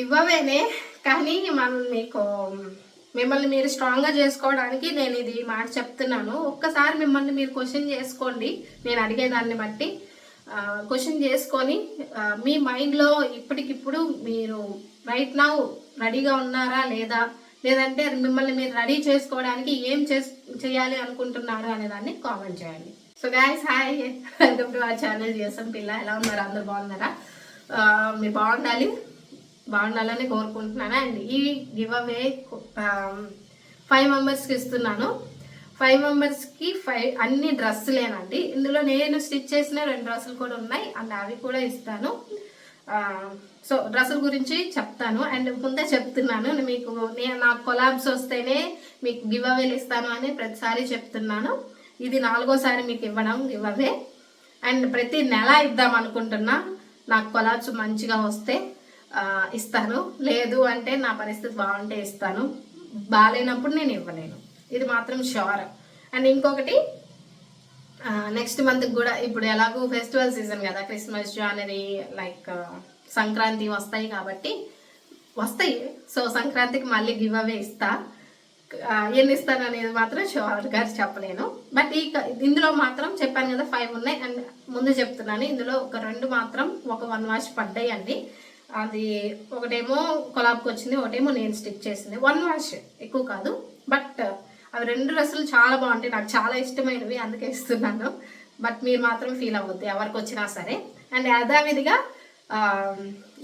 ఇవ్వవేనే కానీ మనం మీకు మిమ్మల్ని మీరు స్ట్రాంగ్గా చేసుకోవడానికి నేను ఇది మాట చెప్తున్నాను. ఒక్కసారి మిమ్మల్ని మీరు క్వశ్చన్ చేసుకోండి. నేను అడిగేదాన్ని బట్టి క్వశ్చన్ చేసుకొని మీ మైండ్లో ఇప్పటికిప్పుడు మీరు రైట్ నౌ రెడీగా ఉన్నారా లేదా, లేదంటే మిమ్మల్ని మీరు రెడీ చేసుకోవడానికి ఏం చేయాలి అనుకుంటున్నారు అనే దాన్ని కామెంట్ చేయండి. So guys, hi, welcome to our channel GSM పిల్ల. ఎలా ఉన్నారు? అందరు బాగున్నారా? మీరు బాగుండాలని కోరుకుంటున్నాను. అండ్ ఈ గివ్ అవే 5 మెంబర్స్కి ఇస్తున్నాను. 5 మెంబర్స్కి 5 అన్ని డ్రెస్సులేనండి. ఇందులో నేను స్టిచ్ చేసిన 2 డ్రెస్సులు కూడా ఉన్నాయి అండ్ అవి కూడా ఇస్తాను. సో డ్రెస్సుల గురించి చెప్తాను. అండ్ ముందే చెప్తున్నాను, మీకు నాకు కొలాబ్స్ వస్తేనే మీకు గివ్ అవేలు ఇస్తాను అని ప్రతిసారి చెప్తున్నాను. ఇది 4వ సారి మీకు ఇవ్వడం గివ్ అవే. అండ్ ప్రతి నెల ఇద్దాం అనుకుంటున్నా. నాకు కొలాబ్స్ మంచిగా వస్తే ఇస్తాను, లేదు అంటే నా పరిస్థితి బాగుంటే ఇస్తాను, బాగాలేనప్పుడు నేను ఇవ్వలేను, ఇది మాత్రం షూర్. అండ్ ఇంకొకటి, నెక్స్ట్ మంత్కి కూడా ఇప్పుడు ఎలాగో ఫెస్టివల్ సీజన్ కదా, క్రిస్మస్, జనవరి, లైక్ సంక్రాంతి వస్తాయి కాబట్టి సో సంక్రాంతికి మళ్ళీ గివ్ అవే ఇస్తా. ఎన్ని ఇస్తాను అనేది మాత్రం షూర్గా చెప్పలేను. బట్ ఇందులో మాత్రం చెప్పాను కదా 5 ఉన్నాయి. అండ్ ముందు చెప్తున్నాను, ఇందులో ఒక 2 మాత్రం ఒక 1 వాష్ పడ్డాయి అండి. అది ఒకటేమో కొలాబ్కి వచ్చింది, ఒకటేమో నేను స్టిచ్ చేసింది. 1 వాష్, ఎక్కువ కాదు. బట్ అవి 2 డ్రెస్సులు చాలా బాగుంటాయి, నాకు చాలా ఇష్టమైనవి, అందుకే ఇస్తున్నాను. బట్ మీరు మాత్రం ఫీల్ అవ్వద్దు ఎవరికి వచ్చినా సరే. అండ్ యథావిధిగా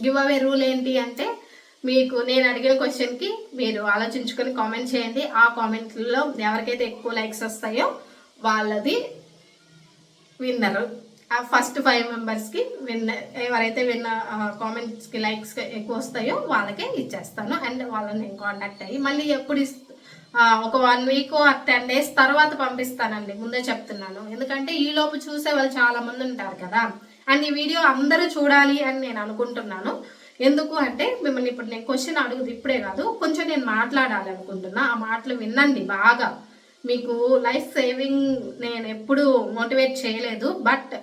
గివ్ అవే రూల్ ఏంటి అంటే, మీకు నేను అడిగిన క్వశ్చన్కి మీరు ఆలోచించుకొని కామెంట్ చేయండి. ఆ కామెంట్లలో ఎవరికైతే ఎక్కువ లైక్స్ వస్తాయో వాళ్ళది విన్నరు. ఆ ఫస్ట్ 5 మెంబర్స్కి ఎవరైతే కామెంట్స్కి లైక్స్ ఎక్కువ వస్తాయో వాళ్ళకే ఇచ్చేస్తాను. అండ్ వాళ్ళని నేను కాంటాక్ట్ అయ్యి మళ్ళీ ఎప్పుడు ఒక 1 వీక్ 10 డేస్ తర్వాత పంపిస్తానండి, ముందే చెప్తున్నాను. ఎందుకంటే ఈలోపు చూసే వాళ్ళు చాలా మంది ఉంటారు కదా. అండ్ ఈ వీడియో అందరూ చూడాలి అని నేను అనుకుంటున్నాను. ఎందుకు అంటే, మిమ్మల్ని ఇప్పుడు నేను క్వశ్చన్ అడుగుదు ఇప్పుడే కాదు, కొంచెం నేను మాట్లాడాలి అనుకుంటున్నా. ఆ మాటలు వినండి బాగా. మీకు లైఫ్ సేవింగ్ నేను ఎప్పుడు మోటివేట్ చేయలేదు, బట్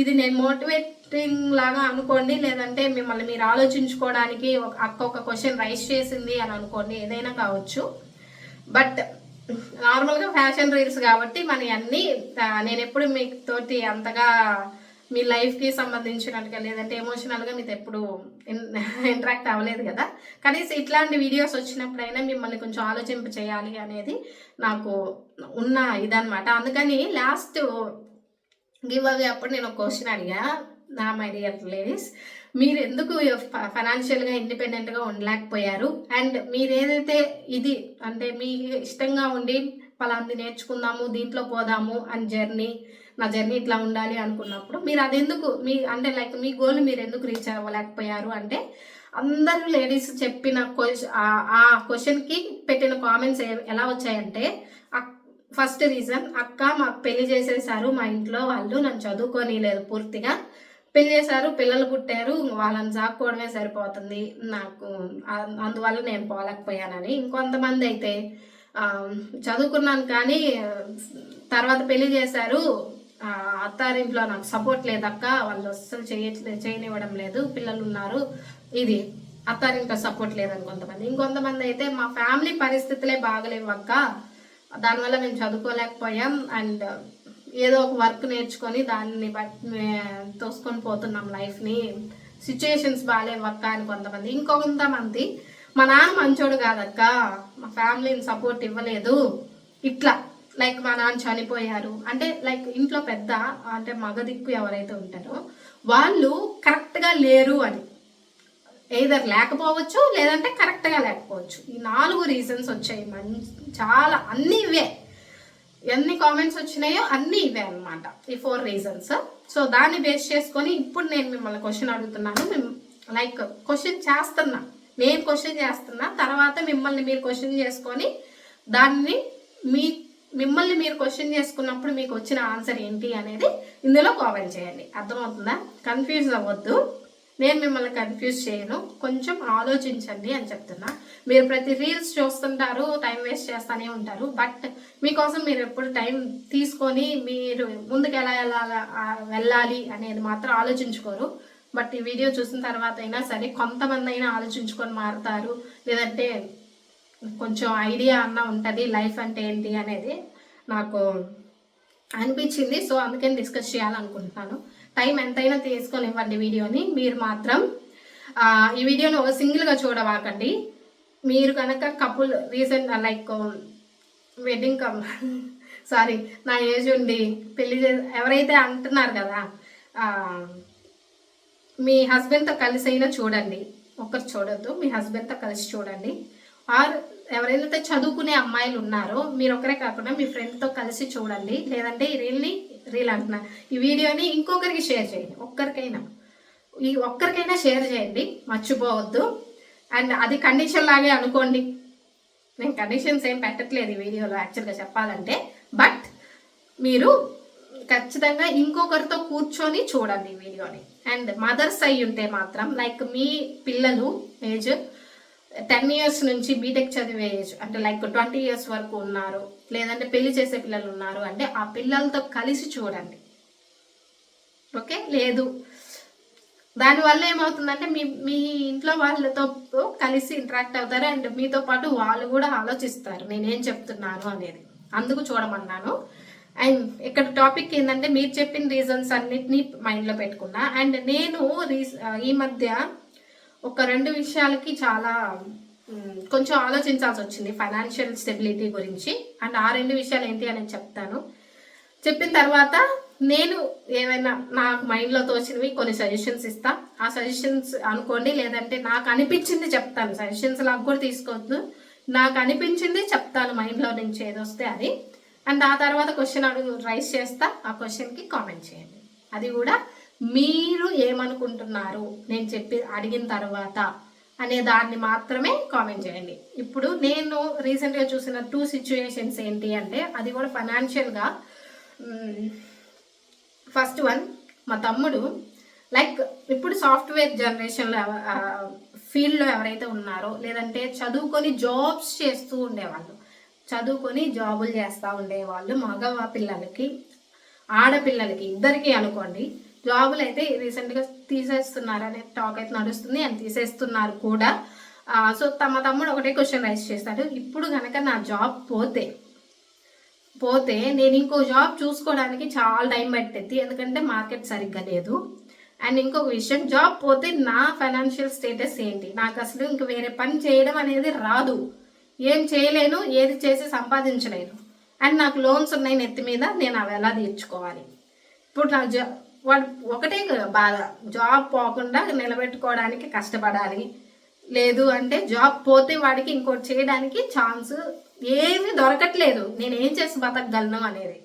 ఇది నేను మోటివేటింగ్ లాగా అనుకోండి, లేదంటే మిమ్మల్ని మీరు ఆలోచించుకోవడానికి ఒక క్వశ్చన్ రైజ్ చేసింది అని అనుకోండి, ఏదైనా కావచ్చు. బట్ నార్మల్గా ఫ్యాషన్ రీల్స్ కాబట్టి మన అన్నీ నేను ఎప్పుడు మీకు తోటి అంతగా మీ లైఫ్కి సంబంధించినట్టుగా, లేదంటే ఎమోషనల్గా మీతో ఎప్పుడు ఇంటరాక్ట్ అవ్వలేదు కదా. కనీసం ఇట్లాంటి వీడియోస్ వచ్చినప్పుడైనా మిమ్మల్ని కొంచెం ఆలోచింప చేయాలి అనేది నాకు ఉన్న ఇదనమాట. అందుకని లాస్ట్ గివ్ అవే అప్పుడు నేను ఒక క్వశ్చన్ అడిగా, మై డియర్ లేడీస్, మీరు ఎందుకు ఫైనాన్షియల్గా ఇండిపెండెంట్గా ఉండలేకపోయారు? అండ్ మీరు ఏదైతే ఇది అంటే మీ ఇష్టంగా ఉండి పలాంది నేర్చుకుందాము, దీంట్లో పోదాము అని నా జర్నీ ఇట్లా ఉండాలి అనుకున్నప్పుడు మీరు అది ఎందుకు అంటే లైక్ మీ గోల్ మీరు ఎందుకు రీచ్ అవ్వలేకపోయారు అంటే, అందరూ లేడీస్ చెప్పిన ఆ క్వశ్చన్కి పెట్టిన కామెంట్స్ ఎలా వచ్చాయంటే, ఫస్ట్ రీజన్, అక్క మాకు పెళ్లి చేసేసారు మా ఇంట్లో వాళ్ళు, నన్ను చదువుకొని లేదు, పూర్తిగా పెళ్లి చేశారు, పిల్లలు పుట్టారు, వాళ్ళని సాక్కోవడమే సరిపోతుంది నాకు, అందువల్ల నేను పోలేకపోయానని. ఇంకొంతమంది అయితే చదువుకున్నాను కానీ తర్వాత పెళ్లి చేశారు, అత్తారింట్లో నాకు సపోర్ట్ లేదక్క, వాళ్ళు అస్సలు చేయనివ్వడం లేదు, పిల్లలు ఉన్నారు, ఇది అత్తారింట్లో సపోర్ట్ లేదని కొంతమంది. ఇంకొంతమంది అయితే మా ఫ్యామిలీ పరిస్థితులే బాగలేవు అక్క, దానివల్ల మేము చదువుకోలేకపోయాం, అండ్ ఏదో ఒక వర్క్ నేర్చుకొని దాన్ని తోసుకొని పోతున్నాం లైఫ్ని, సిచ్యుయేషన్స్ బాగాలేవు అక్క అని కొంతమంది. ఇంకొంతమంది మా నాన్న మంచోడు కాదక్క, మా ఫ్యామిలీని సపోర్ట్ ఇవ్వలేదు, ఇట్లా లైక్ మా నాన్న చనిపోయారు అంటే, లైక్ ఇంట్లో పెద్ద అంటే మగ దిక్కు ఎవరైతే ఉంటారో వాళ్ళు కరెక్ట్గా లేరు అని, ఏదర్ లేకపోవచ్చు లేదంటే కరెక్ట్గా లేకపోవచ్చు. ఈ 4 రీజన్స్ వచ్చాయి. చాలా అన్నీ ఇవే, ఎన్ని కామెంట్స్ వచ్చినాయో అన్నీ ఇవే అనమాట, ఈ 4 రీజన్స్. సో దాన్ని బేస్ చేసుకొని ఇప్పుడు నేను మిమ్మల్ని క్వశ్చన్ అడుగుతున్నాను. లైక్ నేను క్వశ్చన్ చేస్తున్నా, తర్వాత మిమ్మల్ని మీరు క్వశ్చన్ చేసుకొని దాన్ని మిమ్మల్ని మీరు క్వశ్చన్ చేసుకున్నప్పుడు మీకు వచ్చిన ఆన్సర్ ఏంటి అనేది ఇందులో కామెంట్ చేయండి. అర్థమవుతుందా? కన్ఫ్యూజ్ అవ్వద్దు, నేను మిమ్మల్ని కన్ఫ్యూజ్ చేయను, కొంచెం ఆలోచించండి అని చెప్తున్నా. మీరు ప్రతి రీల్స్ చూస్తుంటారు, టైం వేస్ట్ చేస్తూనే ఉంటారు, బట్ మీకోసం మీరు ఎప్పుడు టైం తీసుకొని మీరు ముందుకు ఎలా వెళ్ళాలి అనేది మాత్రం ఆలోచించుకోరు. బట్ ఈ వీడియో చూసిన తర్వాత అయినా సరే కొంతమంది అయినా ఆలోచించుకొని మారుతారు, లేదంటే కొంచెం ఐడియా అన్న ఉంటుంది లైఫ్ అంటే ఏంటి అనేది నాకు అనిపించింది. సో అందుకని డిస్కస్ చేయాలనుకుంటున్నాను. టైం ఎంతైనా తీసుకొని ఇవ్వండి వీడియోని. మీరు మాత్రం ఈ వీడియోని ఒక సింగిల్గా చూడవాకండి. మీరు కనుక couple recent like wedding sorry నా ఏజ్ ఉండి పెళ్లి ఎవరైతే అంటున్నారు కదా, మీ హస్బెండ్తో కలిసి అయినా చూడండి, ఒక్కరు చూడొద్దు, మీ హస్బెండ్తో కలిసి చూడండి. ఆర్ ఎవరైతే చదువుకునే అమ్మాయిలు ఉన్నారో మీరు ఒకరే కాకుండా మీ ఫ్రెండ్తో కలిసి చూడండి. లేదంటే రీల్ అంటున్నా ఈ వీడియోని ఇంకొకరికి షేర్ చేయండి. ఒక్కరికైనా షేర్ చేయండి, మర్చిపోవద్దు. అండ్ అది కండిషన్ లాగే అనుకోండి. నేను కండిషన్స్ ఏం పెట్టట్లేదు ఈ వీడియోలో యాక్చువల్గా చెప్పాలంటే. బట్ మీరు ఖచ్చితంగా ఇంకొకరితో కూర్చొని చూడండి ఈ వీడియోని. అండ్ మదర్స్ అయి ఉంటే మాత్రం లైక్ మీ పిల్లలు ఏజ్ 10 years నుంచి బీటెక్ చదివే ఏజ్ అంటే లైక్ 20 years వరకు ఉన్నారు, లేదంటే పెళ్లి చేసే పిల్లలు ఉన్నారు అంటే ఆ పిల్లలతో కలిసి చూడండి. ఓకే, లేదు దానివల్ల ఏమవుతుందంటే మీ ఇంట్లో వాళ్ళతో కలిసి ఇంటరాక్ట్ అవుతారు అండ్ మీతో పాటు వాళ్ళు కూడా ఆలోచిస్తారు నేనేం చెప్తున్నాను అనేది. అందుకు చూడమన్నాను. అండ్ ఇక్కడ టాపిక్ ఏంటంటే మీరు చెప్పిన రీజన్స్ అన్నిటినీ మైండ్లో పెట్టుకున్నా. అండ్ నేను ఈ మధ్య ఒక 2 విషయాలకి చాలా కొంచెం ఆలోచించాల్సి వచ్చింది ఫైనాన్షియల్ స్టెబిలిటీ గురించి. అండ్ ఆ 2 విషయాలు ఏంటి అని చెప్తాను. చెప్పిన తర్వాత నేను ఏమైనా నాకు మైండ్లో తోచినవి కొన్ని సజెషన్స్ ఇస్తా. ఆ సజెషన్స్ అనుకోండి, లేదంటే నాకు అనిపించింది చెప్తాను. సజెషన్స్ లాగా కూడా తీసుకోవద్దు, నాకు అనిపించింది చెప్తాను మైండ్లో నుంచి ఏదొస్తే అది. అండ్ ఆ తర్వాత క్వశ్చన్ రైస్ చేస్తా, ఆ క్వశ్చన్కి కామెంట్ చేయండి. అది కూడా మీరు ఏమనుకుంటున్నారు నేను చెప్పి అడిగిన తర్వాత అనే దాన్ని మాత్రమే కామెంట్ చేయండి. ఇప్పుడు నేను రీసెంట్గా చూసిన 2 సిచ్యువేషన్స్ ఏంటి అంటే అది కూడా ఫైనాన్షియల్గా. ఫస్ట్ వన్, మా తమ్ముడు లైక్ ఇప్పుడు సాఫ్ట్వేర్ జనరేషన్లో ఫీల్డ్లో ఎవరైతే ఉన్నారో, లేదంటే చదువుకొని జాబ్స్ చేస్తూ ఉండేవాళ్ళు, చదువుకొని జాబులు చేస్తూ ఉండేవాళ్ళు, మగవా పిల్లలకి ఆడపిల్లలకి ఇద్దరికి అనుకోండి, జాబులు అయితే రీసెంట్గా తీసేస్తున్నారు అనే టాక్ అయితే నడుస్తుంది అండ్ తీసేస్తున్నారు కూడా. సో మా తమ్ముడు ఒకటే క్వశ్చన్ రైజ్ చేస్తాడు, ఇప్పుడు కనుక నా జాబ్ పోతే నేను ఇంకో జాబ్ చూసుకోవడానికి చాలా టైం పట్టిద్ది, ఎందుకంటే మార్కెట్ సరిగ్గా లేదు. అండ్ ఇంకొక విషయం, జాబ్ పోతే నా ఫైనాన్షియల్ స్టేటస్ ఏంటి, నాకు అసలు ఇంక వేరే పని చేయడం అనేది రాదు, ఏం చేయలేను, ఏది చేసి సంపాదించలేను. అండ్ నాకు లోన్స్ ఉన్నాయి నెత్తి మీద, నేను అవి ఎలా తీర్చుకోవాలి. ఇప్పుడు నాకు వాడు ఒకటే బాధ, జాబ్ పోకుండా నిలబెట్టుకోవడానికి కష్టపడాలి, లేదు అంటే జాబ్ పోతే వాడికి ఇంకోటి చేయడానికి ఛాన్స్ ఏమీ దొరకట్లేదు, నేనేం చేసి బతకగలను అనేది.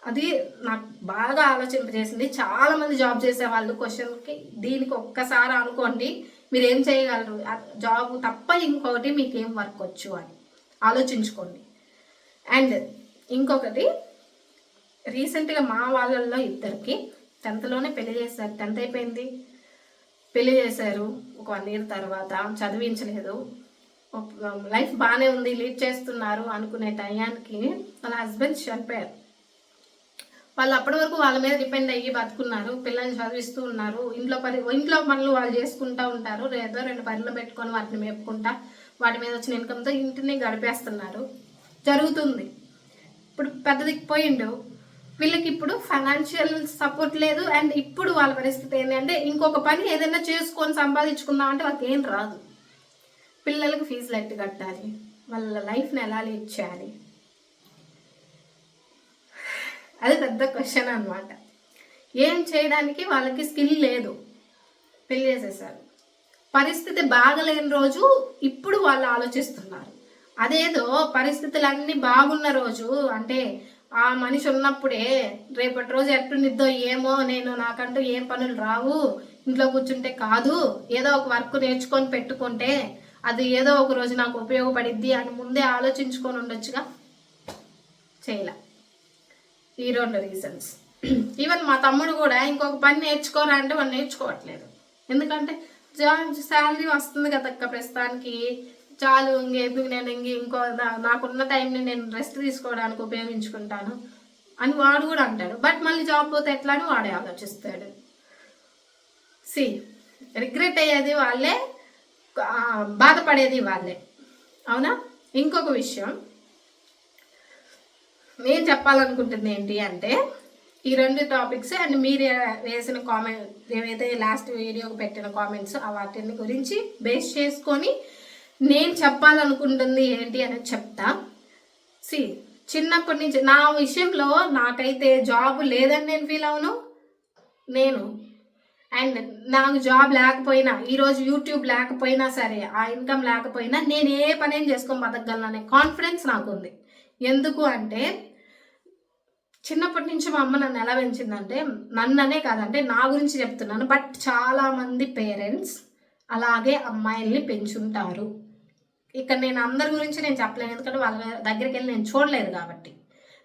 అది నాకు బాగా ఆలోచింపజేసింది. చాలామంది జాబ్ చేసే వాళ్ళు క్వశ్చన్కి దీనికి ఒక్కసారి అనుకోండి, మీరు ఏం చేయగలరు, జాబ్ తప్ప ఇంకొకటి మీకు ఏం వర్క్ వచ్చు అని ఆలోచించుకోండి. అండ్ ఇంకొకటి, రీసెంట్గా మా వాళ్ళల్లో ఇద్దరికి 10th పెళ్లి చేశారు. 10th అయిపోయింది, పెళ్లి చేశారు. ఒక 1 year తర్వాత చదివించలేదు, లైఫ్ బాగానే ఉంది, లీడ్ చేస్తున్నారు అనుకునే టయానికి వాళ్ళ హస్బెండ్ చనిపోయారు. వాళ్ళు అప్పటి వరకు వాళ్ళ మీద డిపెండ్ అయ్యి బతుకున్నారు, పిల్లల్ని చదివిస్తూ ఉన్నారు, ఇంట్లో పనులు వాళ్ళు చేసుకుంటూ ఉంటారు, ఏదో 2 పనులు పెట్టుకొని వాటిని మేపుకుంటా వాటి మీద వచ్చిన ఇన్కమ్తో ఇంటిని గడిపేస్తున్నారు, జరుగుతుంది. ఇప్పుడు పెద్ద దిక్కుపోయిండు, వీళ్ళకి ఇప్పుడు ఫైనాన్షియల్ సపోర్ట్ లేదు. అండ్ ఇప్పుడు వాళ్ళ పరిస్థితి ఏంటంటే ఇంకొక పని ఏదైనా చేసుకొని సంపాదించుకుందాం అంటే వాళ్ళకి ఏం రాదు. పిల్లలకి ఫీజులు ఎట్టు కట్టాలి, వాళ్ళ లైఫ్ని ఎలా లీడ్ చేయాలి, అది పెద్ద క్వశ్చన్ అనమాట. ఏం చేయడానికి వాళ్ళకి స్కిల్ లేదు, పెళ్లి చేసేసారు. పరిస్థితి బాగలేని రోజు ఇప్పుడు వాళ్ళు ఆలోచిస్తున్నారు. అదేదో పరిస్థితులన్నీ బాగున్న రోజు అంటే ఆ మనిషి ఉన్నప్పుడే రేపటి రోజు ఎట్టుండిద్దో ఏమో, నాకంటూ ఏం పనులు రావు, ఇంట్లో కూర్చుంటే కాదు, ఏదో ఒక వర్క్ నేర్చుకొని పెట్టుకుంటే అది ఏదో ఒక రోజు నాకు ఉపయోగపడిద్ది అని ముందే ఆలోచించుకొని ఉండొచ్చుగా, చేయలే. ఈ 2 రీజన్స్. ఈవెన్ మా తమ్ముడు కూడా ఇంకొక పని నేర్చుకోరా అంటే వాడు నేర్చుకోవట్లేదు, ఎందుకంటే శాలరీ వస్తుంది కదక్క ప్రస్తుతానికి, చాలు ఇంకెందుకు, నేను ఇంకో నాకున్న టైంని నేను రెస్ట్ తీసుకోవడానికి ఉపయోగించుకుంటాను అని వాడు కూడా అంటాడు. బట్ మళ్ళీ జాబ్ పోతే ఎట్లా అని వాడే ఆలోచిస్తాడు. సి రిగ్రెట్ అయ్యేది వాళ్ళే, బాధపడేది వాళ్ళే, అవునా? ఇంకొక విషయం నేను చెప్పాలనుకుంటుంది ఏంటి అంటే, ఈ 2 టాపిక్స్ అండ్ మీరు వేసిన కామెంట్, ఏవైతే లాస్ట్ వీడియోకి పెట్టిన కామెంట్స్ వాటిని గురించి బేస్ చేసుకొని నేను చెప్పాలనుకుంటుంది ఏంటి అనేది చెప్తా. సి చిన్నప్పటి నుంచి నా విషయంలో నాకైతే జాబ్ లేదని నేను ఫీల్ అవును. నేను అండ్ నాకు జాబ్ లేకపోయినా, ఈరోజు యూట్యూబ్ లేకపోయినా సరే, ఆ ఇన్కమ్ లేకపోయినా నేను ఏ పనేం చేసుకొని బతకగలను అనే కాన్ఫిడెన్స్ నాకు ఉంది. ఎందుకు అంటే చిన్నప్పటి నుంచి మా అమ్మ నన్ను ఎలా పెంచిందంటే, నన్ననే కాదంటే నా గురించి చెప్తున్నాను, బట్ చాలామంది పేరెంట్స్ అలాగే అమ్మాయిల్ని పెంచుంటారు. ఇక్కడ నేను అందరి గురించి నేను చెప్పలేను, ఎందుకంటే వాళ్ళ దగ్గరికి వెళ్ళి నేను చూడలేదు కాబట్టి.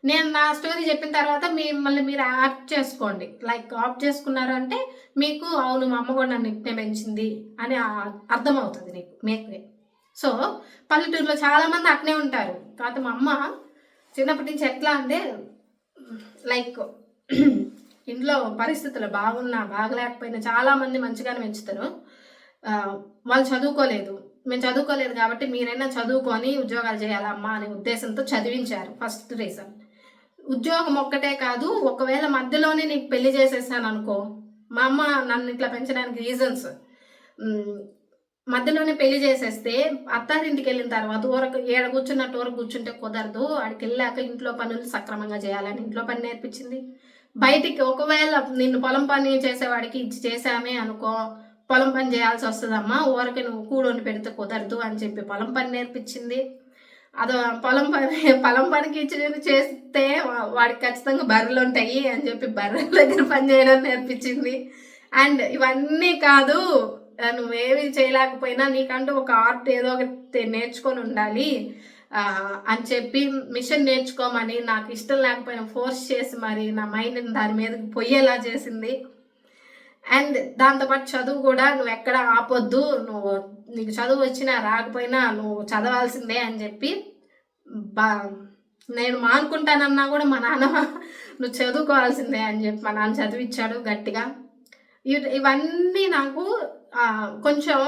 నేను నా స్టోరీ చెప్పిన తర్వాత మిమ్మల్ని మీరు యాప్ట్ చేసుకోండి. లైక్ ఆప్ట్ చేసుకున్నారంటే మీకు అవును మా అమ్మ కూడా నన్ను ఇట్నే పెంచింది అని అర్థమవుతుంది మీకు. సో పల్లెటూరులో చాలామంది అట్నే ఉంటారు. కాబట్టి మా అమ్మ చిన్నప్పటి నుంచి ఎట్లా అంటే, లైక్ ఇంట్లో పరిస్థితులు బాగున్నా బాగలేకపోయినా చాలామంది మంచిగానే పెంచుతారు. వాళ్ళు చదువుకోలేదు, మేము చదువుకోలేదు కాబట్టి మీరైనా చదువుకొని ఉద్యోగాలు చేయాలమ్మా అనే ఉద్దేశంతో చదివించారు. First reason. ఉద్యోగం ఒక్కటే కాదు, ఒకవేళ మధ్యలోనే నీకు పెళ్లి చేసేసాను అనుకో, మా అమ్మ నన్ను ఇట్లా పెంచడానికి రీజన్స్, మధ్యలోనే పెళ్లి చేసేస్తే అత్తారింటికి వెళ్ళిన తర్వాత ఏడ కూర్చున్నట్టు వరకు కూర్చుంటే కుదరదు, ఆడికి వెళ్ళాక ఇంట్లో పనులు సక్రమంగా చేయాలని ఇంట్లో పని నేర్పించింది. బయటికి ఒకవేళ నిన్ను పొలం పని చేసేవాడికి ఇచ్చి చేసామే అనుకో, పొలం పని చేయాల్సి వస్తుందమ్మా, ఊరికి నువ్వు కూడొని పెడితే కుదరదు అని చెప్పి పొలం పని నేర్పించింది. అదో పొలం పనికి ఇచ్చి చేస్తే వాడికి ఖచ్చితంగా బర్రెలు ఉంటాయి అని చెప్పి బర్రెల దగ్గర పని చేయడం నేర్పించింది. అండ్ ఇవన్నీ కాదు, నువ్వేమి చేయలేకపోయినా నీకంటూ ఒక ఆర్ట్ ఏదో ఒకటి నేర్చుకొని ఉండాలి అని చెప్పి మిషన్ నేర్చుకోమని నాకు ఇష్టం లేకపోయినా ఫోర్స్ చేసి మరి నా మైండ్ని దాని మీదకి పోయేలా చేసింది. అండ్ దాంతోపాటు చదువు కూడా నువ్వు ఎక్కడ ఆపొద్దు, నీకు చదువు వచ్చినా రాకపోయినా నువ్వు చదవాల్సిందే అని చెప్పి నేను మానుకుంటానన్నా కూడా మా నాన్న నువ్వు చదువుకోవాల్సిందే అని చెప్పి మా నాన్న చదివిచ్చాడు గట్టిగా. ఇవన్నీ నాకు కొంచెం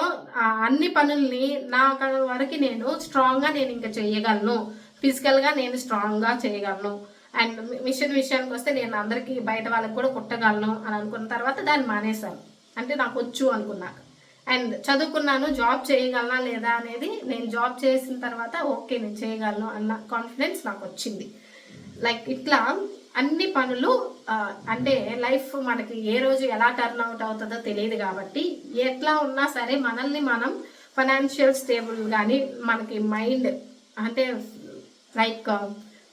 అన్ని పనుల్ని నా వరకు నేను స్ట్రాంగ్గా నేను ఇంకా చేయగలను, ఫిజికల్గా నేను స్ట్రాంగ్గా చేయగలను. అండ్ మిషన్ విషయానికి వస్తే నేను అందరికీ బయట వాళ్ళకి కూడా కుట్టగలను అని అనుకున్న తర్వాత దాన్ని మానేశాను. అంటే నాకు వచ్చు అనుకున్నాక. అండ్ చదువుకున్నాను, జాబ్ చేయగలనా లేదా అనేది నేను జాబ్ చేసిన తర్వాత ఓకే నేను చేయగలను అన్న కాన్ఫిడెన్స్ నాకు వచ్చింది. లైక్ ఇట్లా అన్ని పనులు అంటే లైఫ్ మనకి ఏ రోజు ఎలా టర్న్ అవుట్ అవుతుందో తెలియదు కాబట్టి ఎట్లా ఉన్నా సరే మనల్ని మనం ఫైనాన్షియల్ స్టేబుల్ కానీ మనకి మైండ్ అంటే లైక్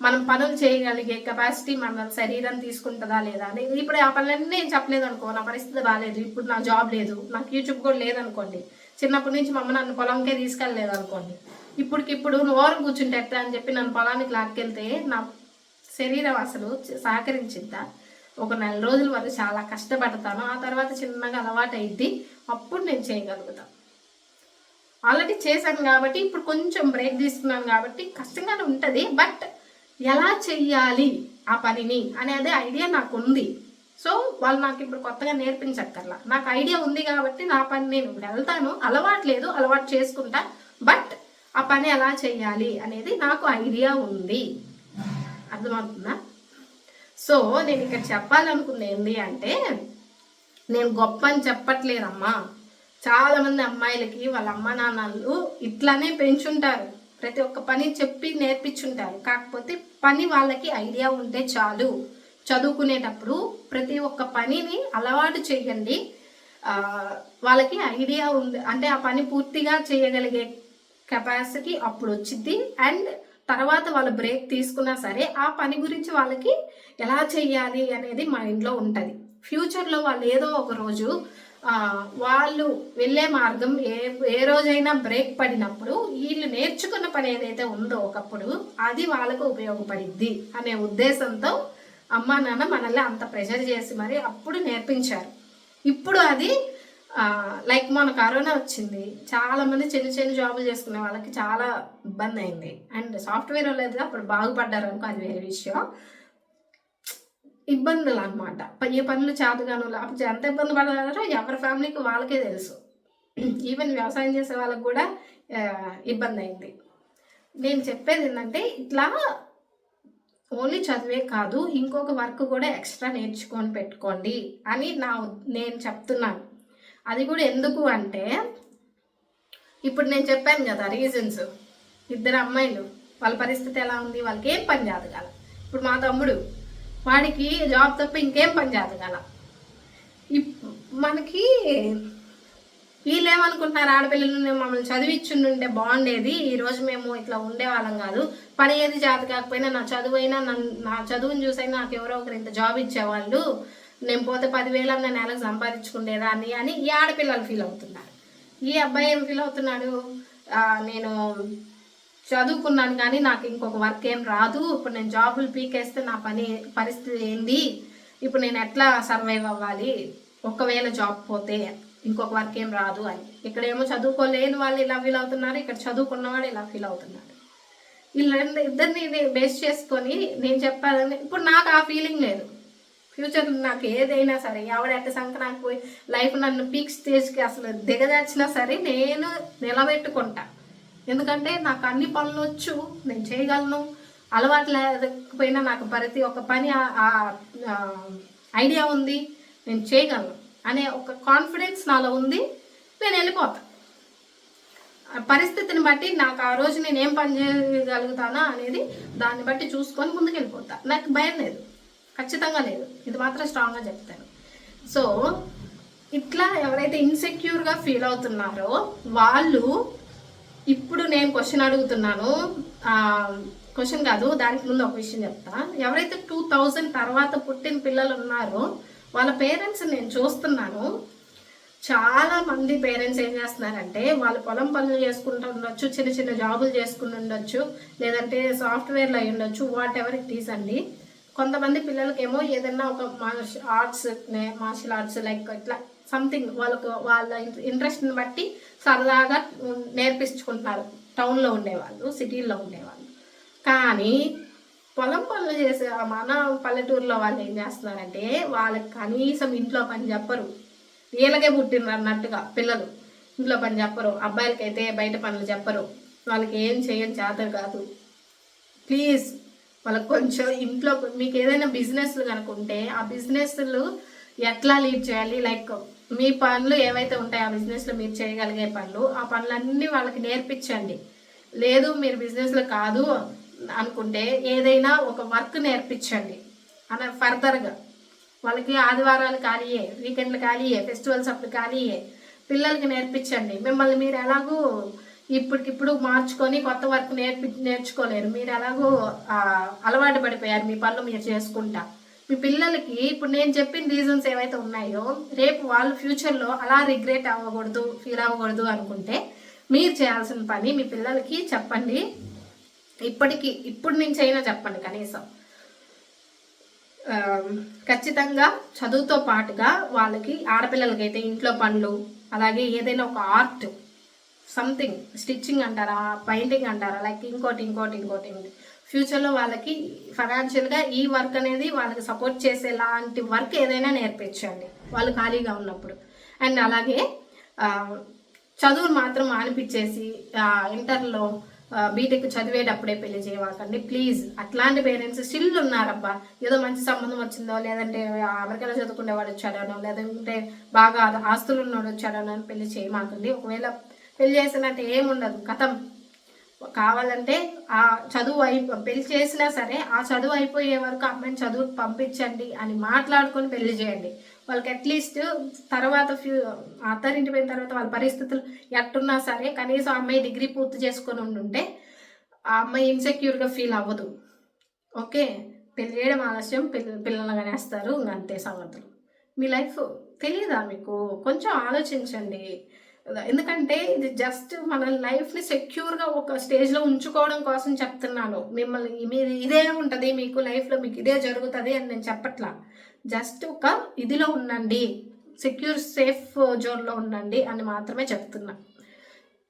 మనం పనులు చేయగలిగే కెపాసిటీ మన శరీరం తీసుకుంటుందా లేదా అని. ఇప్పుడు ఆ పనులన్నీ నేను చెప్పలేదు అనుకో, నా పరిస్థితి బాగాలేదు, ఇప్పుడు నా జాబ్ లేదు, నాకు యూట్యూబ్ కూడా లేదనుకోండి, చిన్నప్పటి నుంచి మా అమ్మ నన్ను పొలంకే తీసుకెళ్ళలేదు అనుకోండి, ఇప్పటికిప్పుడు నువ్వు ఓరం కూర్చుంటే ఎట్లా అని చెప్పి నన్ను పొలానికి లాక్కెళ్తే నా శరీరం అసలు సహకరించిద్దా? ఒక 4 రోజుల వరకు చాలా కష్టపడతాను, ఆ తర్వాత చిన్నగా అలవాటు అయింది, అప్పుడు నేను చేయగలుగుతాను. ఆల్రెడీ చేశాను కాబట్టి ఇప్పుడు కొంచెం బ్రేక్ తీసుకున్నాను కాబట్టి కష్టంగానే ఉంటుంది, బట్ ఎలా చెయ్యాలి ఆ పనిని అనేది ఐడియా నాకు ఉంది. సో వాళ్ళు నాకు ఇప్పుడు కొత్తగా నేర్పించక్కర్లా, నాకు ఐడియా ఉంది కాబట్టి నా పని నేను వెళ్తాను. అలవాటు లేదు, అలవాటు చేసుకుంటా, బట్ ఆ పని ఎలా చెయ్యాలి అనేది నాకు ఐడియా ఉంది. అర్థమవుతుందా? సో నేను ఇక్కడ చెప్పాలనుకుంది ఏంటి అంటే, నేను గొప్ప అని చెప్పట్లేదమ్మా. చాలామంది అమ్మాయిలకి వాళ్ళ అమ్మ నాన్నలు ఇట్లానే పెంచుంటారు, ప్రతి ఒక్క పని చెప్పి నేర్పించుంటారు. కాకపోతే పని వాళ్ళకి ఐడియా ఉంటే చాలు. చదువుకునేటప్పుడు ప్రతి ఒక్క పనిని అలవాటు చేయండి, వాళ్ళకి ఐడియా ఉంది అంటే ఆ పని పూర్తిగా చేయగలిగే కెపాసిటీ అప్పుడు వచ్చింది. అండ్ తర్వాత వాళ్ళు బ్రేక్ తీసుకున్నా సరే ఆ పని గురించి వాళ్ళకి ఎలా చెయ్యాలి అనేది మైండ్లో ఉంటుంది. ఫ్యూచర్లో వాళ్ళు ఏదో ఒక రోజు వాళ్ళు వెళ్ళే మార్గం ఏ రోజైనా బ్రేక్ పడినప్పుడు వీళ్ళు నేర్చుకున్న పని ఏదైతే ఉందో ఒకప్పుడు అది వాళ్ళకు ఉపయోగపడిద్ది అనే ఉద్దేశంతో అమ్మా నాన్న మనల్ని అంత ప్రెషర్ చేసి మరి అప్పుడు నేర్పించారు. ఇప్పుడు అది లైక్ మన కరోనా వచ్చింది, చాలామంది చిన్న జాబులు చేసుకునే వాళ్ళకి చాలా ఇబ్బంది అయింది. అండ్ సాఫ్ట్వేర్ లేదు అప్పుడు బాగుపడ్డారు అనుకో, అది వేరే విషయం. ఇబ్బందులు అనమాట. ఏ పనులు చేతగాను లేకపోతే ఎంత ఇబ్బంది పడతారో ఎవరి ఫ్యామిలీకి వాళ్ళకే తెలుసు. ఈవెన్ వ్యవసాయం చేసే వాళ్ళకి కూడా ఇబ్బంది అయింది. నేను చెప్పేది ఏంటంటే ఇట్లా ఓన్లీ చదివే కాదు, ఇంకొక వర్క్ కూడా ఎక్స్ట్రా నేర్చుకొని పెట్టుకోండి అని నేను చెప్తున్నాను. అది కూడా ఎందుకు అంటే, ఇప్పుడు నేను చెప్పాను కదా రీజన్స్. 2 అమ్మాయిలు, వాళ్ళ పరిస్థితి ఎలా ఉంది, వాళ్ళకి ఏం పని చేతగాల. ఇప్పుడు మా తమ్ముడు, వాడికి జాబ్ తప్ప ఇంకేం పని చేతగాల. మనకి వీళ్ళు ఏమనుకుంటున్నారు, ఆడపిల్లలు మమ్మల్ని చదివించుండే బాగుండేది, ఈరోజు మేము ఇట్లా ఉండేవాళ్ళం కాదు, పని ఏది చేత కాకపోయినా నా చదువు అయినా నా చదువుని చూసైనా నాకు ఎవరో ఒకరు ఇంత జాబ్ ఇచ్చేవాళ్ళు, నేను పోతే 10,000 అన్న నెలకు సంపాదించుకునేదాన్ని అని ఈ ఆడపిల్లలు ఫీల్ అవుతున్నారు. ఈ అబ్బాయి ఏం ఫీల్ అవుతున్నాడు, నేను చదువుకున్నాను కానీ నాకు ఇంకొక వర్క్ ఏం రాదు, ఇప్పుడు నేను జాబులు పీకేస్తే నా పరిస్థితి ఏంది, ఇప్పుడు నేను ఎట్లా సర్వైవ్ అవ్వాలి, ఒకవేళ జాబ్ పోతే ఇంకొక వర్క్ ఏం రాదు అని. ఇక్కడేమో చదువుకోలేని వాళ్ళు ఇలా ఫీల్ అవుతున్నారు, ఇక్కడ చదువుకున్నవాడు ఇలా ఫీల్ అవుతున్నాడు. ఇద్దరిని బేస్ చేసుకొని నేను చెప్పాలని, ఇప్పుడు నాకు ఆ ఫీలింగ్ లేదు. ఫ్యూచర్ నాకు ఏదైనా సరే, ఎవడెట్ట సంక్రాంతి పోయి లైఫ్ నన్ను పీక్ స్టేజ్కి అసలు దిగజార్చినా సరే నేను నిలబెట్టుకుంటా. ఎందుకంటే నాకు అన్ని పనులు వచ్చు, నేను చేయగలను. అలవాటు లేకపోయినా నాకు ప్రతి ఒక్క పని ఐడియా ఉంది, నేను చేయగలను అనే ఒక కాన్ఫిడెన్స్ నాలో ఉంది. నేను వెళ్ళిపోతా. పరిస్థితిని బట్టి నాకు ఆ రోజు నేను ఏం పని చేయగలుగుతానా అనేది దాన్ని బట్టి చూసుకొని ముందుకు వెళ్ళిపోతా. నాకు భయం లేదు, ఖచ్చితంగా లేదు, ఇది మాత్రం స్ట్రాంగ్గా చెప్తాను. సో ఇట్లా ఎవరైతే ఇన్సెక్యూర్గా ఫీల్ అవుతున్నారో వాళ్ళు, ఇప్పుడు నేను క్వశ్చన్ అడుగుతున్నాను, క్వశ్చన్ కాదు దానికి ముందు ఒక విషయం చెప్తా. ఎవరైతే 2000 తర్వాత పుట్టిన పిల్లలు ఉన్నారో వాళ్ళ పేరెంట్స్ నేను చూస్తున్నాను. చాలా మంది పేరెంట్స్ ఏం చేస్తున్నారంటే, వాళ్ళు పొలం పనులు చేసుకుంటూ ఉండొచ్చు, చిన్న చిన్న జాబులు చేసుకుని ఉండొచ్చు, లేదంటే సాఫ్ట్వేర్లు అయి ఉండొచ్చు, వాట్ ఎవర్ ఇట్ ఈస్ అండి. కొంతమంది పిల్లలకేమో ఏదైనా ఒక మార్షల్ ఆర్ట్స్ లైక్ ఇట్లా సంథింగ్ వాళ్ళ ఇంట్రెస్ట్ని బట్టి సరదాగా నేర్పించుకుంటున్నారు, టౌన్లో ఉండేవాళ్ళు, సిటీల్లో ఉండేవాళ్ళు. కానీ పొలం పనులు చేసే మన పల్లెటూరులో వాళ్ళు ఏం చేస్తున్నారంటే, వాళ్ళకి కనీసం ఇంట్లో పని చెప్పరు, వీళ్ళకే పుట్టినరు అన్నట్టుగా పిల్లలు ఇంట్లో పని చెప్పరు. అబ్బాయిలకైతే బయట పనులు చెప్పరు, వాళ్ళకి ఏం చేయని చేత కాదు. ప్లీజ్ వాళ్ళకి కొంచెం ఇంట్లో మీకు ఏదైనా బిజినెస్లు కనుక ఉంటే ఆ బిజినెస్లు ఎట్లా లీడ్ చేయాలి, లైక్ మీ పనులు ఏవైతే ఉంటాయో ఆ బిజినెస్లో మీరు చేయగలిగే పనులు, ఆ పనులన్నీ వాళ్ళకి నేర్పించండి. లేదు మీరు బిజినెస్లో కాదు అనుకుంటే ఏదైనా ఒక వర్క్ నేర్పించండి ఫర్దర్గా. వాళ్ళకి ఆదివారాలు ఖాళీయే, వీకెండ్లు ఖాళీయే, ఫెస్టివల్స్ అప్పుడు ఖాళీయే, పిల్లలకి నేర్పించండి. మిమ్మల్ని మీరు ఎలాగూ ఇప్పటికిప్పుడు మార్చుకొని కొత్త వర్క్ నేర్చుకోలేరు. మీరు ఎలాగో అలవాటు పడిపోయారు మీ పనులు మీరు చేసుకుంటా. మీ పిల్లలకి ఇప్పుడు నేను చెప్పిన రీజన్స్ ఏవైతే ఉన్నాయో, రేపు వాళ్ళు ఫ్యూచర్లో అలా రిగ్రెట్ అవ్వకూడదు, ఫీల్ అవ్వకూడదు అనుకుంటే మీరు చేయాల్సిన పని మీ పిల్లలకి చెప్పండి. ఇప్పుడు నుంచి అయినా చెప్పండి. కనీసం ఖచ్చితంగా చదువుతో పాటుగా వాళ్ళకి, ఆడపిల్లలకైతే ఇంట్లో పనులు, అలాగే ఏదైనా ఒక ఆర్ట్, సంథింగ్ స్టిచ్చింగ్ అంటారా, పెయింటింగ్ అంటారా, లైక్ ఇంకోటి ఫ్యూచర్లో వాళ్ళకి ఫైనాన్షియల్గా ఈ వర్క్ అనేది వాళ్ళకి సపోర్ట్ చేసేలాంటి వర్క్ ఏదైనా నేర్పించండి వాళ్ళు ఖాళీగా ఉన్నప్పుడు. అండ్ అలాగే చదువును మాత్రం మానిపించేసి ఇంటర్లో బీటెక్ చదివేటప్పుడే పెళ్లి చేయవాకండి ప్లీజ్. అట్లాంటి పేరెంట్స్ స్టిల్ ఉన్నారబ్బా. ఏదో మంచి సంబంధం వచ్చిందో, లేదంటే అమెరికాలో చదువుకునేవాడు వచ్చాడనో, లేదంటే బాగా ఆస్తులు ఉన్నవాడు వచ్చాడనో అని పెళ్లి చేయమాకండి. ఒకవేళ పెళ్లి చేసినట్టు ఏముండదు, కథం. కావాలంటే ఆ చదువు పెళ్లి చేసినా సరే ఆ చదువు అయిపోయే వరకు అమ్మాయిని చదువు పంపించండి అని మాట్లాడుకొని పెళ్లి చేయండి. వాళ్ళకి అట్లీస్ట్ తర్వాత అత్తారింటి పోయిన తర్వాత వాళ్ళ పరిస్థితులు ఎట్టున్నా సరే కనీసం అమ్మాయి డిగ్రీ పూర్తి చేసుకొని ఉండుంటే ఆ అమ్మాయి ఇన్సెక్యూర్గా ఫీల్ అవ్వదు. ఓకే, పెళ్లి చేయడం ఆలస్యం, పిల్లలు కనేస్తారు, అంతే సంగతులు. మీ లైఫ్ తెలియదా మీకు? కొంచెం ఆలోచించండి. ఎందుకంటే ఇది జస్ట్ మన లైఫ్ని సెక్యూర్గా ఒక స్టేజ్లో ఉంచుకోవడం కోసం చెప్తున్నాను. మిమ్మల్ని మీరు ఇదే ఉంటుంది మీకు లైఫ్లో, మీకు ఇదే జరుగుతుంది అని నేను చెప్పట్లా. జస్ట్ ఒక ఇదిలో ఉండండి, సెక్యూర్ సేఫ్ జోన్లో ఉండండి అని మాత్రమే చెప్తున్నా.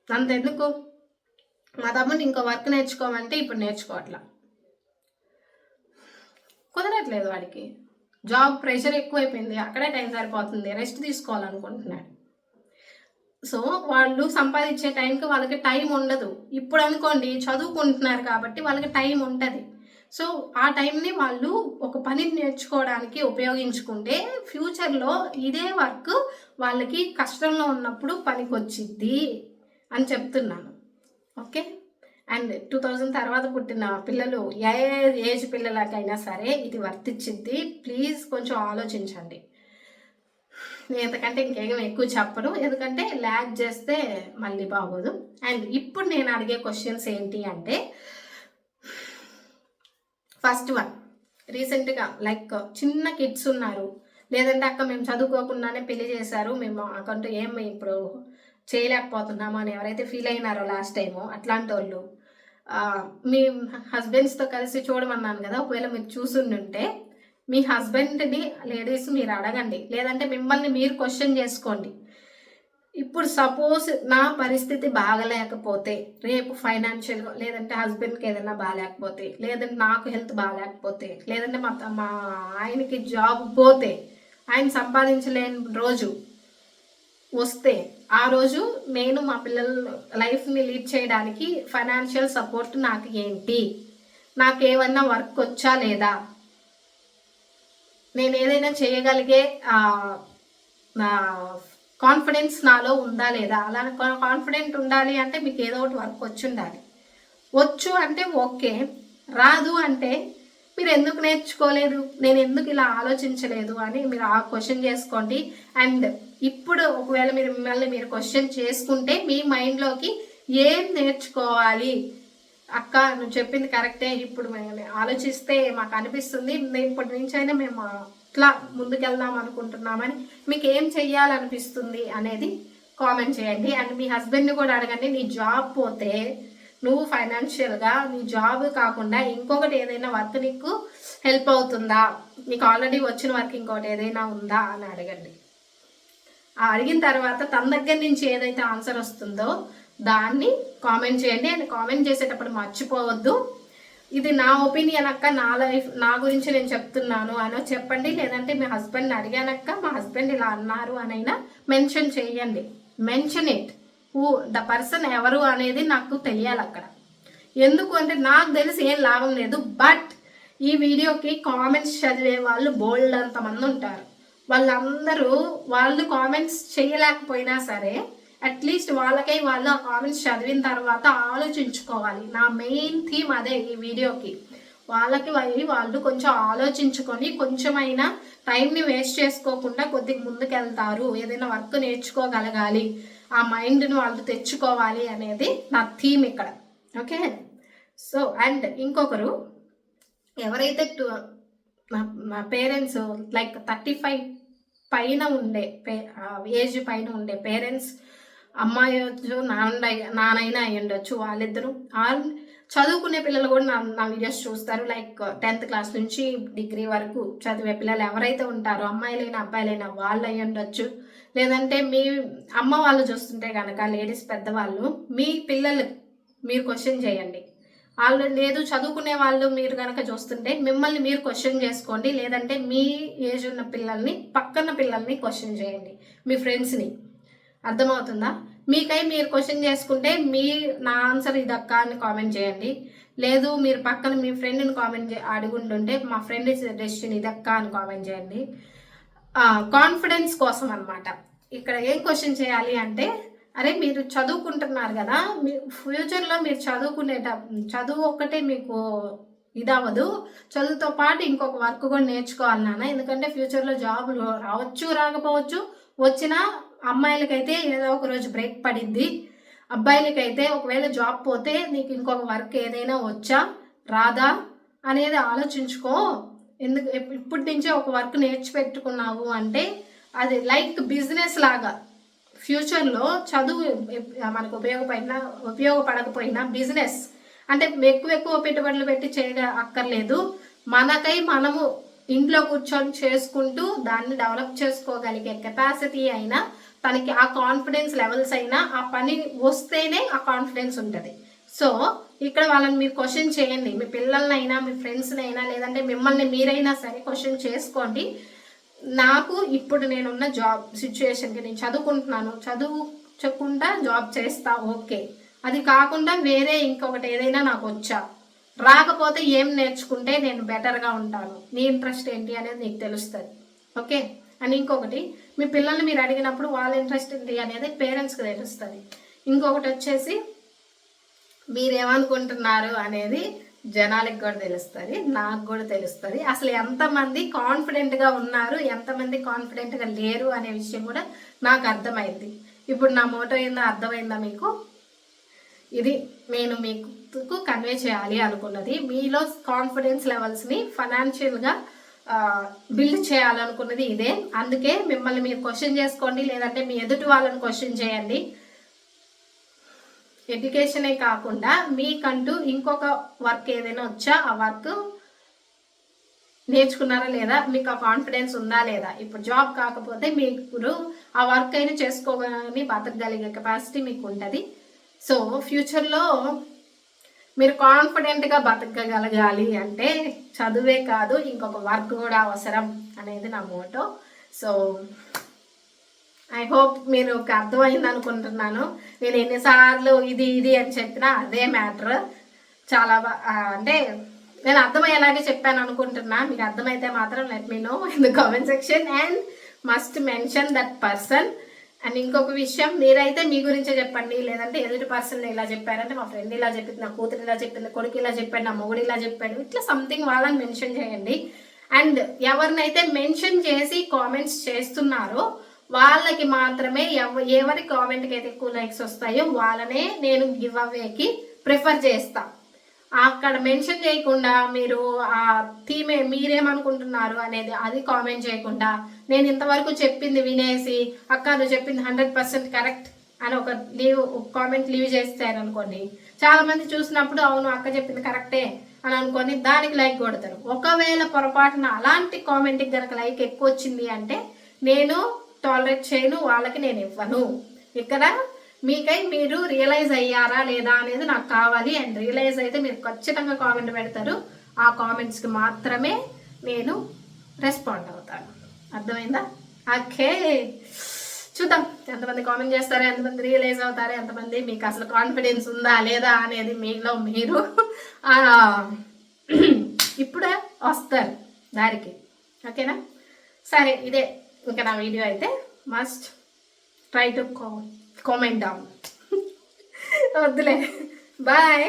అంతెందుకు, మా తమ్ముడిని ఇంకో వర్క్ నేర్చుకోమంటే ఇప్పుడు నేర్చుకోవట్లా, కుదరట్లేదు వాడికి. జాబ్ ప్రెషర్ ఎక్కువైపోయింది, అక్కడే టైం సరిపోతుంది, రెస్ట్ తీసుకోవాలనుకుంటున్నాడు. సో వాళ్ళు సంపాదించే టైంకి వాళ్ళకి టైం ఉండదు. ఇప్పుడు అనుకోండి చదువుకుంటున్నారు కాబట్టి వాళ్ళకి టైం ఉంటుంది. సో ఆ టైంని వాళ్ళు ఒక పనిని నేర్చుకోవడానికి ఉపయోగించుకుంటే ఫ్యూచర్లో ఇదే వర్క్ వాళ్ళకి కష్టంలో ఉన్నప్పుడు పనికొచ్చిద్ది అని చెప్తున్నాను. ఓకే. అండ్ 2000 తర్వాత పుట్టిన పిల్లలు, ఏ ఏజ్ పిల్లలకైనా సరే ఇది వర్తిచ్చిద్ది. ప్లీజ్ కొంచెం ఆలోచించండి. నేను ఎంతకంటే ఇంకేం ఎక్కువ చెప్పను, ఎందుకంటే ల్యాగ్ చేస్తే మళ్ళీ బాగోదు. అండ్ ఇప్పుడు నేను అడిగే క్వశ్చన్స్ ఏంటి అంటే, ఫస్ట్ వన్, రీసెంట్గా లైక్ చిన్న కిడ్స్ ఉన్నారు, లేదంటే అక్క మేము చదువుకోకుండానే పెళ్లి చేశారు, మేము అకంటూ ఏం ఇప్పుడు చేయలేకపోతున్నాము అని ఎవరైతే ఫీల్ అయినారో లాస్ట్ టైము, అట్లాంటి వాళ్ళు మీ హస్బెండ్స్తో కలిసి చూడమన్నాను కదా, ఒకవేళ మీరు చూసుంటే మీ హస్బెండ్ని లేడీస్ మీరు అడగండి, లేదంటే మిమ్మల్ని మీరు క్వశ్చన్ చేసుకోండి. ఇప్పుడు సపోజ్ నా పరిస్థితి బాగలేకపోతే, రేపు ఫైనాన్షియల్గా, లేదంటే హస్బెండ్కి ఏదైనా బాగాలేకపోతే, లేదంటే నాకు హెల్త్ బాగాలేకపోతే, లేదంటే మా ఆయనకి జాబ్ పోతే, ఆయన సంపాదించలేని రోజు వస్తే, ఆ రోజు నేను మా పిల్లల లైఫ్ని లీడ్ చేయడానికి ఫైనాన్షియల్ సపోర్ట్ నాకు ఏంటి, నాకేమన్నా వర్క్ వచ్చా లేదా, నేను ఏదైనా చేయగలిగే కాన్ఫిడెన్స్ నాలో ఉందా లేదా. అలా కాన్ఫిడెంట్ ఉండాలి అంటే మీకు ఏదో ఒకటి వర్క్ వచ్చి ఉండాలి. వచ్చు అంటే ఓకే, రాదు అంటే మీరు ఎందుకు నేర్చుకోలేదు, నేను ఎందుకు ఇలా ఆలోచించలేదు అని మీరు ఆ క్వశ్చన్ చేసుకోండి. అండ్ ఇప్పుడు ఒకవేళ మిమ్మల్ని మీరు క్వశ్చన్ చేసుకుంటే మీ మైండ్లోకి ఏం నేర్చుకోవాలి, అక్క నువ్వు చెప్పింది కరెక్టే, ఇప్పుడు మేము ఆలోచిస్తే మాకు అనిపిస్తుంది ఇప్పటి నుంచి అయినా మేము ఇట్లా ముందుకెళ్దాం అనుకుంటున్నామని మీకు ఏం చెయ్యాలనిపిస్తుంది అనేది కామెంట్ చేయండి. అండ్ మీ హస్బెండ్ని కూడా అడగండి, నీ జాబ్ పోతే నువ్వు ఫైనాన్షియల్గా నీ జాబ్ కాకుండా ఇంకొకటి ఏదైనా వర్క్ నీకు హెల్ప్ అవుతుందా, నీకు ఆల్రెడీ వచ్చిన వర్క్ ఇంకొకటి ఏదైనా ఉందా అని అడగండి. అడిగిన తర్వాత తన దగ్గర నుంచి ఏదైతే ఆన్సర్ వస్తుందో దాన్ని కామెంట్ చేయండి. అండ్ కామెంట్ చేసేటప్పుడు మర్చిపోవద్దు, ఇది నా ఒపీనియన్ అక్క, నా లైఫ్, నా గురించి నేను చెప్తున్నాను అనో చెప్పండి. లేదంటే మీ హస్బెండ్ని అడిగానక్క మా హస్బెండ్ ఇలా అన్నారు అనైనా మెన్షన్ చేయండి. Mention it, who the person ఎవరు అనేది నాకు తెలియాలి అక్కడ. ఎందుకు అంటే నాకు తెలిసి ఏం లాభం లేదు, బట్ ఈ వీడియోకి కామెంట్స్ చదివే వాళ్ళు బోల్డ్ అంతమంది ఉంటారు. వాళ్ళందరూ వాళ్ళు కామెంట్స్ చేయలేకపోయినా సరే అట్లీస్ట్ వాళ్ళకై వాళ్ళు ఆ కామెంట్స్ చదివిన తర్వాత ఆలోచించుకోవాలి. నా మెయిన్ థీమ్ అదే ఈ వీడియోకి. వాళ్ళకి వాళ్ళు కొంచెం ఆలోచించుకొని కొంచెమైనా టైంని వేస్ట్ చేసుకోకుండా కొద్దిగా ముందుకెళ్తారు, ఏదైనా వర్క్ నేర్చుకోగలగాలి, ఆ మైండ్ని వాళ్ళు తెచ్చుకోవాలి అనేది నా థీమ్ ఇక్కడ. ఓకే. సో అండ్ ఇంకొకరు ఎవరైతే మా పేరెంట్స్ లైక్ 35 పైన ఉండే ఏజ్ పైన ఉండే పేరెంట్స్, అమ్మాయి వచ్చు నానైనా అయ్యి ఉండొచ్చు, వాళ్ళిద్దరూ చదువుకునే పిల్లలు కూడా నా వీడియోస్ చూస్తారు. లైక్ 10th క్లాస్ నుంచి డిగ్రీ వరకు చదివే పిల్లలు ఎవరైతే ఉంటారో, అమ్మాయిలైనా అబ్బాయిలైనా, వాళ్ళు అయ్యి ఉండొచ్చు. లేదంటే మీ అమ్మ వాళ్ళు చూస్తుంటే కనుక లేడీస్ పెద్దవాళ్ళు, మీ పిల్లలు మీరు క్వశ్చన్ చేయండి. వాళ్ళు లేదు చదువుకునే వాళ్ళు మీరు కనుక చూస్తుంటే మిమ్మల్ని మీరు క్వశ్చన్ చేసుకోండి. లేదంటే మీ ఏజ్ ఉన్న పిల్లల్ని, పక్కన పిల్లల్ని క్వశ్చన్ చేయండి, మీ ఫ్రెండ్స్ని. అర్థమవుతుందా? మీకై మీరు క్వశ్చన్ చేసుకుంటే నా ఆన్సర్ ఇదక్క అని కామెంట్ చేయండి. లేదు మీరు పక్కన మీ ఫ్రెండ్ని కామెంట్ అడుగుంటుంటే మా ఫ్రెండ్ డెసిషన్ ఇదక్క అని కామెంట్ చేయండి. కాన్ఫిడెన్స్ కోసం అనమాట. ఇక్కడ ఏం క్వశ్చన్ చేయాలి అంటే, అరే మీరు చదువుకుంటున్నారు కదా, మీ ఫ్యూచర్లో మీరు చదువు ఒక్కటే మీకు ఇదవ్వదు, చదువుతో పాటు ఇంకొక వర్క్ కూడా నేర్చుకోవాలి నాన్న. ఎందుకంటే ఫ్యూచర్లో జాబులు రావచ్చు రాకపోవచ్చు, వచ్చినా అమ్మాయిలకైతే ఏదో ఒక రోజు బ్రేక్ పడిద్ది, అబ్బాయిలకైతే ఒకవేళ జాబ్ పోతే నీకు ఇంకొక వర్క్ ఏదైనా వచ్చా రాదా అనేది ఆలోచించుకో. ఎందుకు ఇప్పటి నుంచే ఒక వర్క్ నేర్చిపెట్టుకున్నావు అంటే అది లైక్ బిజినెస్ లాగా. ఫ్యూచర్లో చదువు మనకు ఉపయోగపడకపోయినా బిజినెస్ అంటే ఎక్కువ పెట్టుబడులు పెట్టి అక్కర్లేదు, మనకై మనము ఇంట్లో కూర్చొని చేసుకుంటూ దాన్ని డెవలప్ చేసుకోగలిగే కెపాసిటీ అయినా, తనకి ఆ కాన్ఫిడెన్స్ లెవెల్స్ అయినా, ఆ పని వస్తేనే ఆ కాన్ఫిడెన్స్ ఉంటుంది. సో ఇక్కడ వాళ్ళని మీరు క్వశ్చన్ చేయండి, మీ పిల్లలనైనా మీ ఫ్రెండ్స్నైనా లేదంటే మిమ్మల్ని మీరైనా సరే క్వశ్చన్ చేసుకోండి. నాకు ఇప్పుడు నేనున్న జాబ్ సిచ్యువేషన్కి నేను చదువుకుంటున్నాను, చదువుకుంటా జాబ్ చేస్తా, ఓకే. అది కాకుండా వేరే ఇంకొకటి ఏదైనా నాకు వచ్చా, రాకపోతే ఏం నేర్చుకుంటే నేను బెటర్గా ఉంటాను, నీ ఇంట్రెస్ట్ ఏంటి అనేది నీకు తెలుస్తుంది, ఓకే. అండ్ ఇంకొకటి, మీ పిల్లల్ని మీరు అడిగినప్పుడు వాళ్ళ ఇంట్రెస్ట్ ఏంటి అనేది పేరెంట్స్కి తెలుస్తుంది. ఇంకొకటి వచ్చేసి మీరేమనుకుంటున్నారు అనేది జనాలకు కూడా తెలుస్తుంది, నాకు కూడా తెలుస్తుంది. అసలు ఎంతమంది కాన్ఫిడెంట్గా ఉన్నారు, ఎంతమంది కాన్ఫిడెంట్గా లేరు అనే విషయం కూడా నాకు అర్థమైంది. ఇప్పుడు నా మోటో ఏందో అర్థమైందా మీకు? ఇది నేను మీకు కన్వే చేయాలి అనుకున్నది. మీలో కాన్ఫిడెన్స్ లెవెల్స్ని ఫైనాన్షియల్గా బిల్డ్ చేయాలనుకున్నది ఇదే. అందుకే మిమ్మల్ని మీరు క్వశ్చన్ చేసుకోండి, లేదంటే మీ ఎదుటి వాళ్ళని క్వశ్చన్ చేయండి. ఎడ్యుకేషనే కాకుండా మీకంటూ ఇంకొక వర్క్ ఏదైనా వచ్చా ఆ వర్క్ నేర్చుకున్నారా లేదా, మీకు ఆ కాన్ఫిడెన్స్ ఉందా లేదా. ఇప్పుడు జాబ్ కాకపోతే మీరు ఆ వర్క్ అయినా చేసుకోగానే బతకగలిగే కెపాసిటీ మీకు ఉంటుంది. సో ఫ్యూచర్లో మీరు కాన్ఫిడెంట్గా బతకగలగాలి అంటే చదువే కాదు ఇంకొక వర్క్ కూడా అవసరం అనేది నా మోటో. సో ఐ హోప్ మీరు అర్థమైంది అనుకుంటున్నాను. నేను ఎన్నిసార్లు ఇది ఇది అని చెప్పినా అదే మ్యాటర్. చాలా అంటే నేను అర్థమయ్యేలాగే చెప్పాను అనుకుంటున్నా. మీకు అర్థమైతే మాత్రం let me know in the comment section and must mention that person. And ఇంకొక విషయం, మీరైతే మీ గురించే చెప్పండి, లేదంటే ఎదుటి పర్సన్ ఇలా చెప్పారంటే మా ఫ్రెండ్ ఇలా చెప్పింది, నా కూతురు ఇలా చెప్పింది, కొడుకు ఇలా చెప్పాడు, నా మొగుడు ఇలా చెప్పాడు, ఇట్లా సంథింగ్ వాళ్ళని మెన్షన్ చేయండి. అండ్ ఎవరినైతే మెన్షన్ చేసి కామెంట్స్ చేస్తున్నారో వాళ్ళకి మాత్రమే ఎవరి కామెంట్కి అయితే ఎక్కువ లైక్స్ వస్తాయో వాళ్ళనే నేను గివ్ అవేకి ప్రిఫర్ చేస్తా. అక్కడ మెన్షన్ చేయకుండా మీరు ఆ థీమే మీరేమనుకుంటున్నారు అనేది అది కామెంట్ చేయకుండా నేను ఇంతవరకు చెప్పింది వినేసి అక్క నువ్వు చెప్పింది 100% కరెక్ట్ అని ఒక కామెంట్ లీవ్ చేస్తారనుకోండి, చాలా మంది చూసినప్పుడు అవును అక్క చెప్పింది కరెక్టే అని అనుకొని దానికి లైక్ కొడతారు. ఒకవేళ పొరపాటున అలాంటి కామెంట్కి కనుక లైక్ ఎక్కువ వచ్చింది అంటే నేను టాలరేట్ చేయను, వాళ్ళకి నేను ఇవ్వను. ఇక్కడ మీకై మీరు రియలైజ్ అయ్యారా లేదా అనేది నాకు కావాలి. అండ్ రియలైజ్ అయితే మీరు ఖచ్చితంగా కామెంట్ పెడతారు, ఆ కామెంట్స్కి మాత్రమే నేను రెస్పాండ్ అవుతాను. అర్థమైందా? ఓకే, చూద్దాం ఎంతమంది కామెంట్ చేస్తారో, ఎంతమంది రియలైజ్ అవుతారో, ఎంతమంది మీకు అసలు కాన్ఫిడెన్స్ ఉందా లేదా అనేది మీలో మీరు ఇప్పుడే వస్తారు దారికి. ఓకేనా? సరే, ఇదే ఇంకా నా వీడియో అయితే. Must try to comment down. వద్దులే, బాయ్.